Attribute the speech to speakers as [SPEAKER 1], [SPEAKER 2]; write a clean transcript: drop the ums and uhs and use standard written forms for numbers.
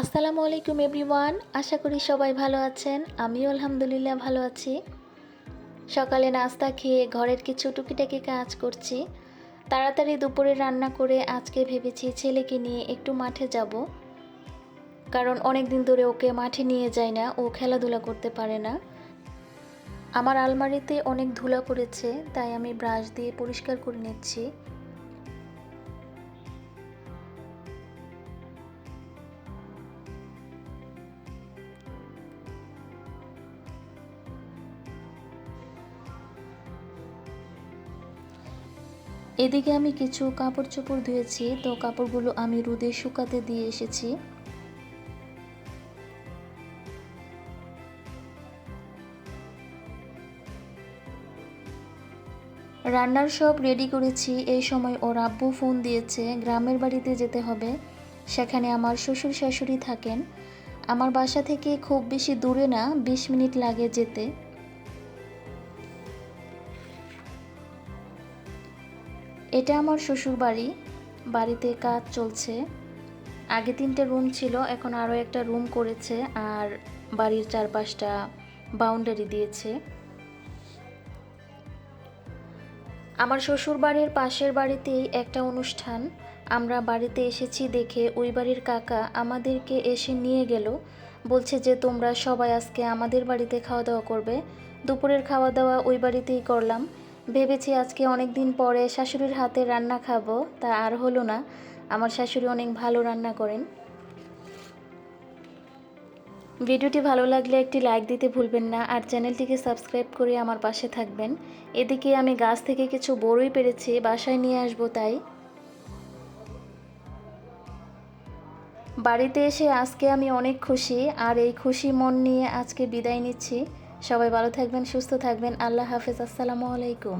[SPEAKER 1] আসসালামু আলাইকুম এভরিওয়ান, আশা করি সবাই ভালো আছেন। আমিও আলহামদুলিল্লাহ ভালো আছি। সকালে নাস্তা খেয়ে ঘরের কিছু টুকিটাকি কাজ করছি। তাড়াতাড়ি দুপুরে রান্না করে আজকে ভেবেছি ছেলেকে নিয়ে একটু মাঠে যাব, কারণ অনেক দিন ধরে ওকে মাঠে নিয়ে যাই না, ও খেলাধুলা করতে পারে না। আমার আলমারিতে অনেক ধুলা পড়েছে, তাই আমি ব্রাশ দিয়ে পরিষ্কার করে নিচ্ছি। এদিকে আমি কিছু কাপড় চোপড় ধুয়েছি, তো কাপড়গুলো আমি রোদে শুকাতে দিয়ে এসেছি। রান্নার সব রেডি করেছি। এই সময় ওর আব্বু ফোন দিয়েছে, গ্রামের বাড়িতে যেতে হবে। সেখানে আমার শ্বশুর শাশুড়ি থাকেন। আমার বাসা থেকে খুব বেশি দূরে না, 20 মিনিট লাগে যেতে। এটা আমার শ্বশুর বাড়ি। বাড়িতে কাজ চলছে। আগে 3টে রুম ছিল, এখন আরও একটা রুম করেছে, আর বাড়ির চারপাশটা বাউন্ডারি দিয়েছে। আমার শ্বশুর বাড়ির পাশের বাড়িতেই একটা অনুষ্ঠান। আমরা বাড়িতে এসেছি দেখে ওই বাড়ির কাকা আমাদেরকে এসে নিয়ে গেল। বলছে যে তোমরা সবাই আজকে আমাদের বাড়িতে খাওয়া দাওয়া করবে। দুপুরের খাওয়া দাওয়া ওই বাড়িতেই করলাম। ভেবেছি আজকে অনেক দিন পরে শাশুড়ির হাতে রান্না খাবো, তা আর হলো না। আমার শাশুড়ি অনেক ভালো রান্না করেন। ভিডিওটি ভালো লাগলে একটি লাইক দিতে ভুলবেন না, আর চ্যানেলটিকে সাবস্ক্রাইব করে আমার পাশে থাকবেন। এদিকে আমি গাছ থেকে কিছু বড়ই পেরেছি, বাসায় নিয়ে আসবো তাই। বাড়িতে এসে আজকে আমি অনেক খুশি, আর এই খুশি মন নিয়ে আজকে বিদায় নিচ্ছি। সবাই ভালো থাকবেন, সুস্থ থাকবেন। আল্লাহ হাফেজ। আসসালামু আলাইকুম।